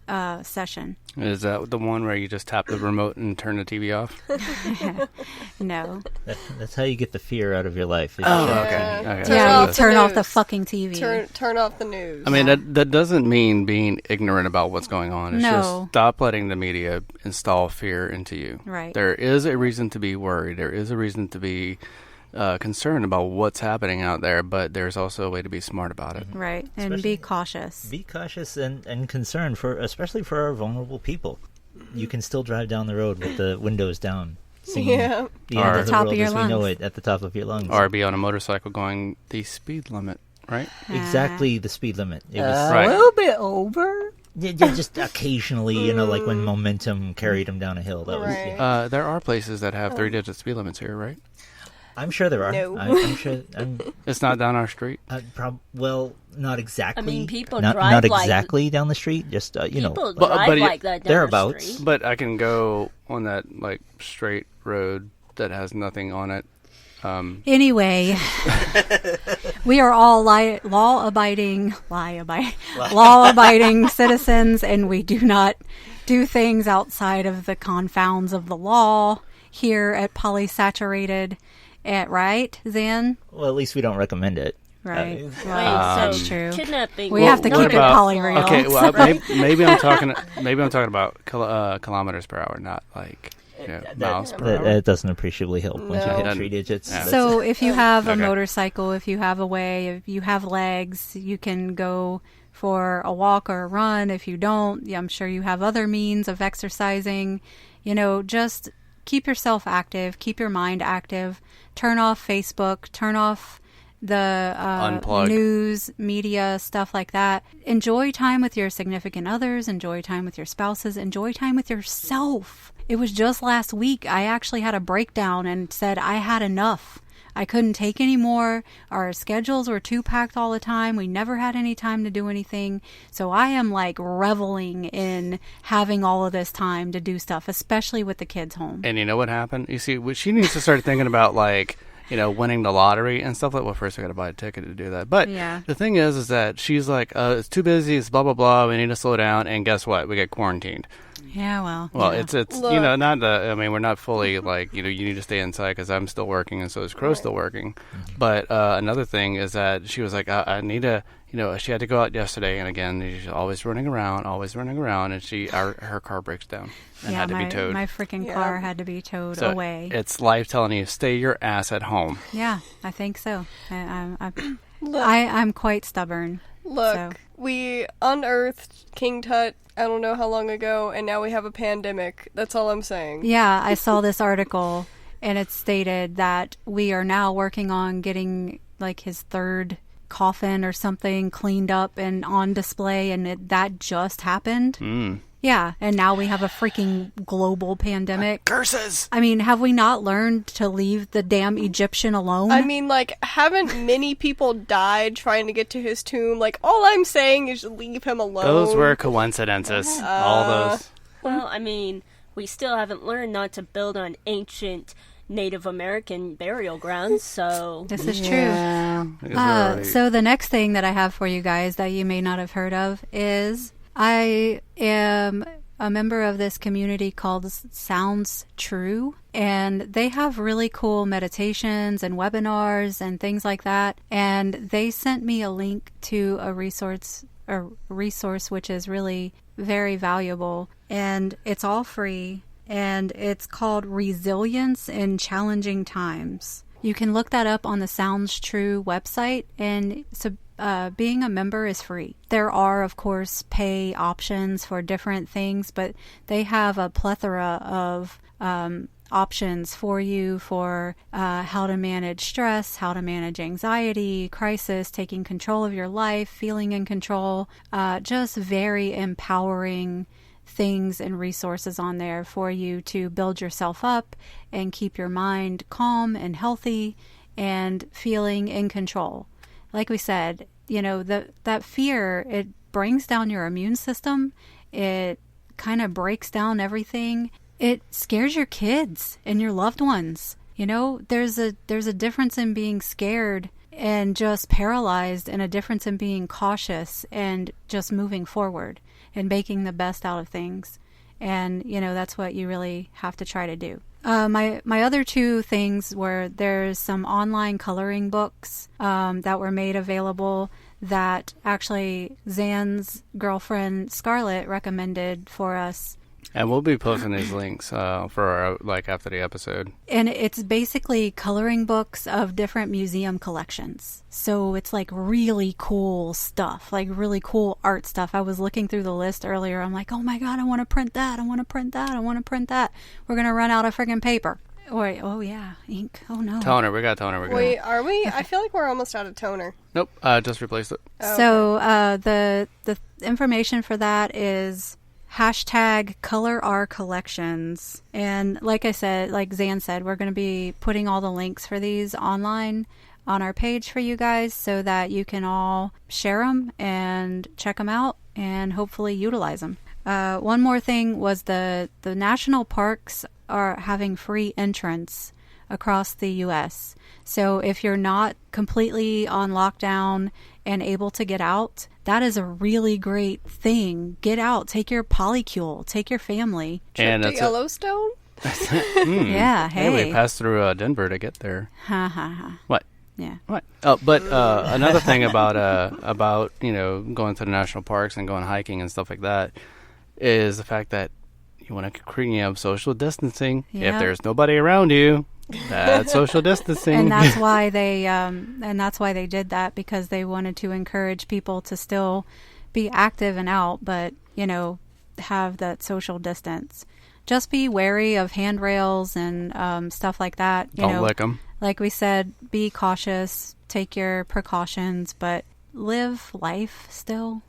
session. Is that the one where you just tap the remote and turn the TV off? No. That's how you get the fear out of your life. Okay. Turn off the fucking TV. Turn off the news. I mean, that doesn't mean being ignorant about what's going on. It's just stop letting the media install fear into you. Right. There is a reason to be worried. There is a reason to be concerned about what's happening out there, but there's also a way to be smart about it. Right, and be cautious. Be cautious and concerned, especially for our vulnerable people. You can still drive down the road with the windows down, singing the end of the world as we know it at the top of your lungs. Or be on a motorcycle going the speed limit, right? Exactly the speed limit. It was a little bit over. Yeah, just occasionally, like when momentum carried them down a hill. That was. There are places that have 3-digit speed limits here, right? I'm sure there are. No. I'm sure. It's not down our street. Well, not exactly. I mean, people not drive exactly down the street. Just people but drive like that down thereabouts. the street. But I can go on that straight road that has nothing on it. Anyway, we are all law-abiding citizens, and we do not do things outside of the confounds of the law here at Polysaturated. Right, Zan? Well, at least we don't recommend it. Right. That's true. Kidnapping. We have to keep it polyreal. Okay, well, maybe I'm talking about kilometers per hour, not miles per hour. That doesn't appreciably help once you hit 3 digits. Yeah. So if you have a motorcycle, if you have a way, if you have legs, you can go for a walk or a run. If you don't, I'm sure you have other means of exercising. Just keep yourself active, keep your mind active, turn off Facebook, turn off the news, media, stuff like that. Enjoy time with your significant others, enjoy time with your spouses, enjoy time with yourself. It was just last week I actually had a breakdown and said I had enough. I couldn't take any more. Our schedules were too packed all the time. We never had any time to do anything. So I am reveling in having all of this time to do stuff, especially with the kids home. And you know what happened? You see, she needs to start thinking about winning the lottery and stuff first I got to buy a ticket to do that. But the thing is that she's it's too busy. It's blah, blah, blah. We need to slow down. And guess what? We get quarantined. Yeah, it's look, not the. I mean, we're not fully you need to stay inside because I'm still working and so is Crow still working. Mm-hmm. But another thing is that she was I need to. She had to go out yesterday, and again, she's always running around, and her car breaks down and had to be towed. My freaking car had to be towed away. It's life telling you, stay your ass at home. Yeah, I think so. I'm quite stubborn. Look, we unearthed King Tut I don't know how long ago, and now we have a pandemic. That's all I'm saying. Yeah, I saw this article, and it stated that we are now working on getting his third coffin or something cleaned up and on display, and that just happened. Yeah, and now we have a freaking global pandemic. Curses! I mean, have we not learned to leave the damn Egyptian alone? I mean, haven't many people died trying to get to his tomb? All I'm saying is leave him alone. Those were coincidences. All those. Well, I mean, we still haven't learned not to build on ancient Native American burial grounds, so... This is true. So the next thing that I have for you guys that you may not have heard of is... I am a member of this community called Sounds True, and they have really cool meditations and webinars and things like that. And they sent me a link to a resource which is really very valuable, and it's all free, and it's called Resilience in Challenging Times. You can look that up on the Sounds True website, and being a member is free. There are, of course, pay options for different things, but they have a plethora of options for you for how to manage stress, how to manage anxiety, crisis, taking control of your life, feeling in control, just very empowering things and resources on there for you to build yourself up and keep your mind calm and healthy and feeling in control. Like we said, that fear, it brings down your immune system. It kind of breaks down everything. It scares your kids and your loved ones. There's a difference in being scared and just paralyzed, and a difference in being cautious and just moving forward. and making the best out of things. And, that's what you really have to try to do. My other two things were there's some online coloring books that were made available that actually Zan's girlfriend Scarlett recommended for us. And we'll be posting these links for after the episode. And it's basically coloring books of different museum collections. So it's like really cool stuff, like really cool art stuff. I was looking through the list earlier. I'm like, oh my God, I want to print that. I want to print that. I want to print that. We're going to run out of friggin' paper. Wait, oh yeah, ink. Oh no. Toner, we got toner. We're good. Wait, are we? I feel like we're almost out of toner. Nope, just replaced it. Oh, so the information for that is #ColorOurCollections. And like I said, like Zan said, we're going to be putting all the links for these online on our page for you guys so that you can all share them and check them out and hopefully utilize them. One more thing was the national parks are having free entrance across the U.S. So if you're not completely on lockdown and able to get out, that is a really great thing. Get out. Take your polycule. Take your family. Trip to Yellowstone? Yeah, hey. We passed through Denver to get there. Ha ha ha. What? Yeah. What? Oh, but another thing about going to the national parks and going hiking and stuff like that is the fact that you want to social distancing. Yeah. If there's nobody around you, that's social distancing. And that's why they did that, because they wanted to encourage people to still be active and out, but have that social distance. Just be wary of handrails and stuff like that. Don't lick them. Like we said, be cautious, take your precautions, but live life still.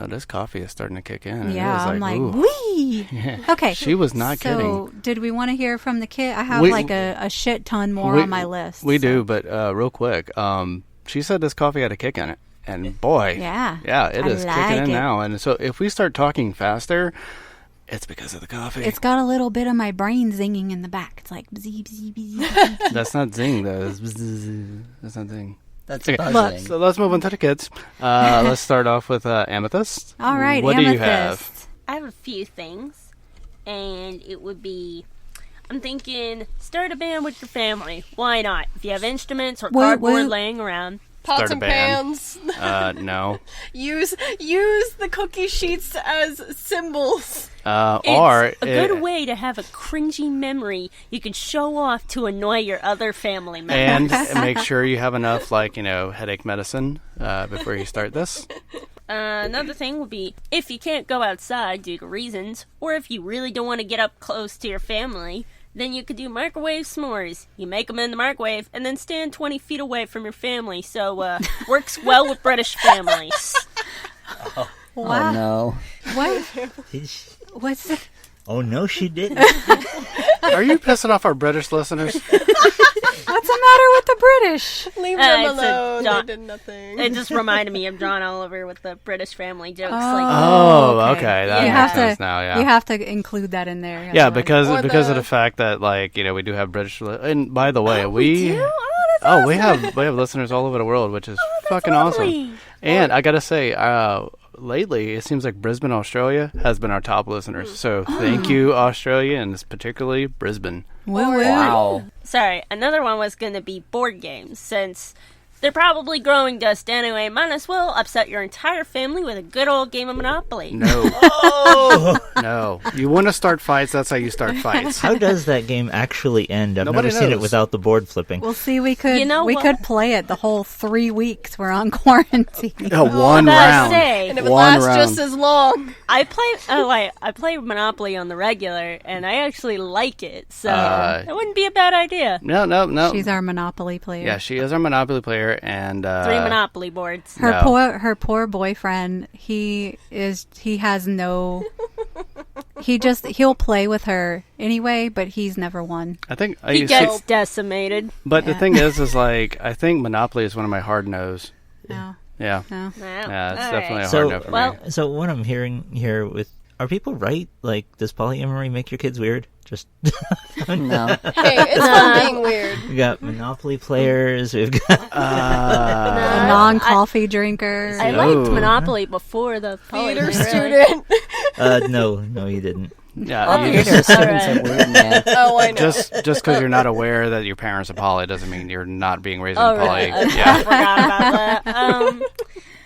Oh, this coffee is starting to kick in. Yeah, I'm like, ooh. Wee! Yeah. Okay. She was not kidding. So, did we want to hear from the kid? I have a shit ton more on my list. We do, but real quick, she said this coffee had a kick in it. And boy, yeah, it is kicking in now. And so if we start talking faster, it's because of the coffee. It's got a little bit of my brain zinging in the back. It's like, bzz, bzz, bzz. That's not zing, though. That's not zing. That's okay. buzzing. So let's move on to the kids. Let's start off with Amethyst. All right, what Amethyst. do you have? I have a few things, and it would be, I'm thinking, start a band with your family. Why not? If you have instruments or cardboard laying around. Pots and pans. No. Use the cookie sheets as symbols. It's a good way to have a cringy memory you can show off to annoy your other family members. And make sure you have enough, headache medicine before you start this. Another thing would be, if you can't go outside due to reasons, or if you really don't want to get up close to your family, then you could do microwave s'mores. You make them in the microwave and then stand 20 feet away from your family. So, works well with British families. Oh, wow. Oh, no. What? What's that? Oh, no, she didn't. Are you pissing off our British listeners? What's the matter with the British? Leave them alone. They did nothing. It just reminded me of John Oliver with the British family jokes. Okay. That makes sense now, yeah. You have to include that in there. Yeah, because of the fact that, we do have British... And by the way, we do? That's awesome. we have listeners all over the world, which is fucking awesome. And I gotta say, lately, it seems like Brisbane, Australia has been our top listeners. So thank you, Australia, and particularly Brisbane. Wow. Sorry, another one was going to be board games, since they're probably growing dust anyway. Might as well upset your entire family with a good old game of Monopoly. No. No. You want to start fights, that's how you start fights. How does that game actually end? I've Nobody never seen it knows. without the board flipping. Well, see, we could could play it the whole 3 weeks we're on quarantine. One round. And it would last just as long. I play Monopoly on the regular, and I actually like it, so it wouldn't be a bad idea. No. She's our Monopoly player. Yeah, she is our Monopoly player, and 3 Monopoly boards. Her poor boyfriend. He'll play with her anyway, but he's never won. I think he gets decimated. But the thing is I think Monopoly is one of my hard no's. No. Yeah. No. Yeah, it's definitely a hard no for me. So what I'm hearing here are people right? Does polyamory make your kids weird? Just No. Hey, it's fun being weird. we got Monopoly players. We've got A non-coffee drinker. I liked Monopoly before the Theater poly, student. no, you didn't. Yeah, you Theater just, students are weird, man. Oh, I know. just because you're not aware that your parents are poly doesn't mean you're not being raised in Oh, poly. right. I Yeah. forgot about that.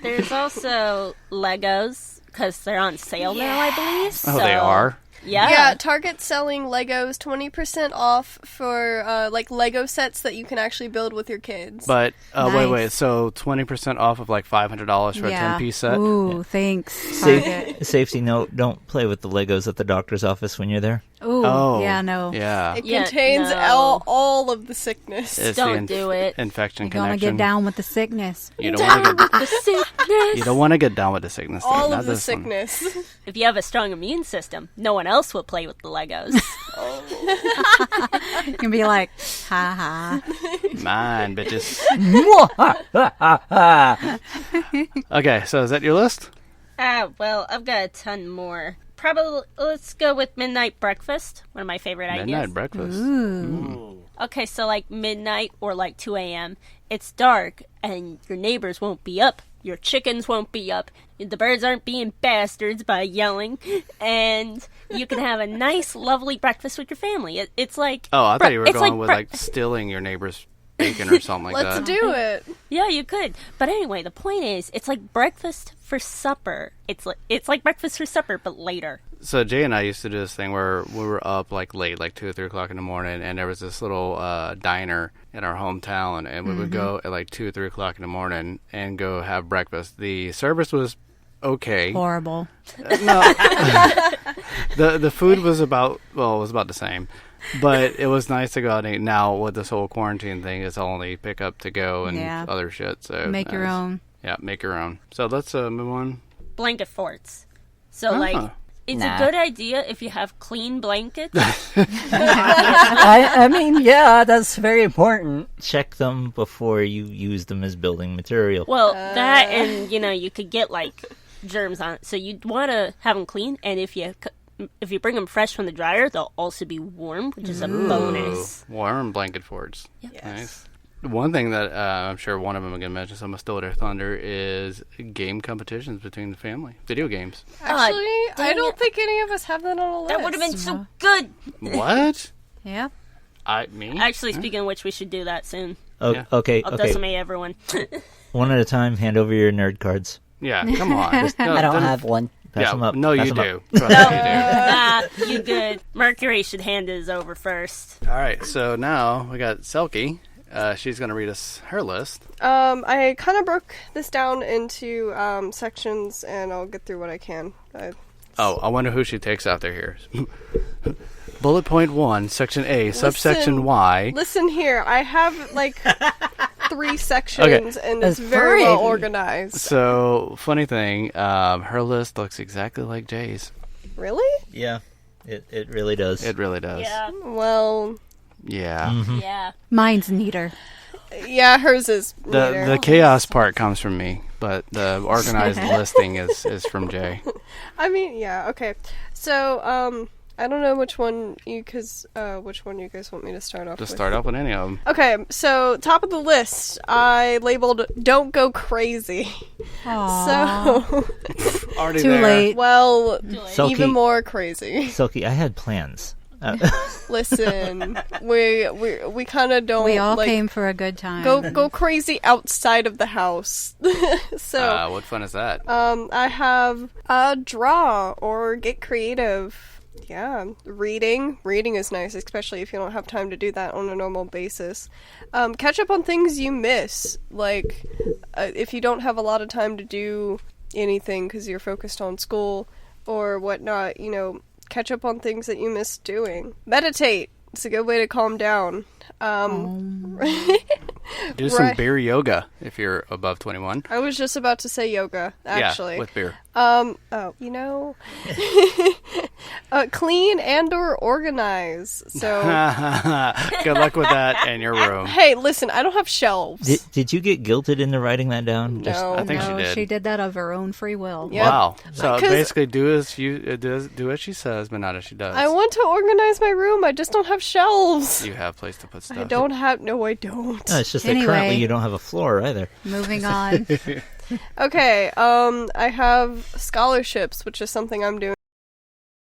There's also Legos, because they're on sale now, I believe. Oh, they are? Yeah. Target's selling Legos 20% off for like Lego sets that you can actually build with your kids. But Nice. wait. So 20% off of like $500 for a 10-piece set. Ooh, thanks. Target. Safety note: don't play with the Legos at the doctor's office when you're there. Ooh, Oh, yeah, no. Yeah, It Yeah, contains no. all of the sickness. it's Don't do it. Infection You're gonna connection. get down with the sickness. You don't want to get. The sickness. You don't want to get down with the sickness. all not of the this one. sickness. If you have a strong immune system, no one else will play with the Legos. You can be like, ha ha. Mine, bitches. Okay, so is that your list? Well, I've got a ton more. Probably, let's go with midnight breakfast. One of my favorite Midnight ideas. breakfast. Okay, so like midnight or like 2 a.m. It's dark and your neighbors won't be up. Your chickens won't be up. The birds aren't being bastards by yelling. And you can have a nice, lovely breakfast with your family. It's like... Oh, I thought you were it's going with bre- like stealing your neighbor's bacon or something like Let's that. do it. Yeah, you could. But anyway, the point is, it's like breakfast for supper. It's like breakfast for supper, but later. So Jay and I used to do this thing where we were up like late, like 2 or 3 o'clock in the morning, and there was this little diner in our hometown, and we would go at like 2 or 3 o'clock in the morning and go have breakfast. The service was okay. Horrible. The food was about the same, but it was nice to go out and eat. Now with this whole quarantine thing, it's only pick up to go and Yeah. other shit. So Make your own. Yeah, make your own. So let's move on. Blanket forts. So, like... It's Nah. a good idea if you have clean blankets. I mean, yeah, that's very important. Check them before you use them as building material. Well, that and, you could get, like, germs on it. So you'd want to have them clean, and if you bring them fresh from the dryer, they'll also be warm, which is a bonus. Warm blanket forts. Yes. Nice. One thing that I'm sure one of them are going to mention, so I'm going to steal their thunder, is game competitions between the family. Video games. Actually, I dang don't it. think any of us have that on a list. That would have been so good. What? Yeah. Me? Actually, speaking of which, we should do that soon. Yeah. Okay. I'll decimate everyone. One at a time. Hand over your nerd cards. Yeah, come on. I don't have one. Pass them up. No, Pass you them do. up. Trust me, you do. Nah, you good. Mercury should hand his over first. All right, so now we got Selkie. She's going to read us her list. I kind of broke this down into sections, and I'll get through what I can. I wonder who she takes out there here. Bullet point 1, section A, subsection Y. Listen here, I have like 3 sections, and it's That's very well three. organized. So, funny thing, her list looks exactly like Jay's. Really? Yeah, it really does. It really does. Yeah. Well, Yeah. Yeah. Mine's neater. yeah, hers is neater. The chaos part comes from me, but the organized listing is from Jay. I mean, yeah, okay. So, I don't know which one you guys want me to start off with. Just start off with any of them. Okay, so top of the list, I labeled "Don't Go Crazy." Aww. So, Already Too there. late. well, Selkie, even more crazy. Selkie, I had plans. Listen, we kind of don't. We all like, came for a good time. go crazy outside of the house. So, What fun is that? I have draw or get creative. Yeah, reading is nice, especially if you don't have time to do that on a normal basis. Catch up on things you miss, like if you don't have a lot of time to do anything because you're focused on school or whatnot, catch up on things that you miss doing. Meditate. It's a good way to calm down. Do some beer yoga if you're above 21. I was just about to say yoga, actually. Yeah, with beer. Clean and/or organize. So good luck with that in your room. Hey, listen, I don't have shelves. Did you get guilted into writing that down? No, I think no, she did that of her own free will. Yep. Wow. So basically, do as she says, but not as she does. I want to organize my room. I just don't have shelves. You have a place to put stuff. I don't have. No, I don't. No, it's just that currently you don't have a floor either. Moving on. Okay. I have scholarships, which is something I'm doing.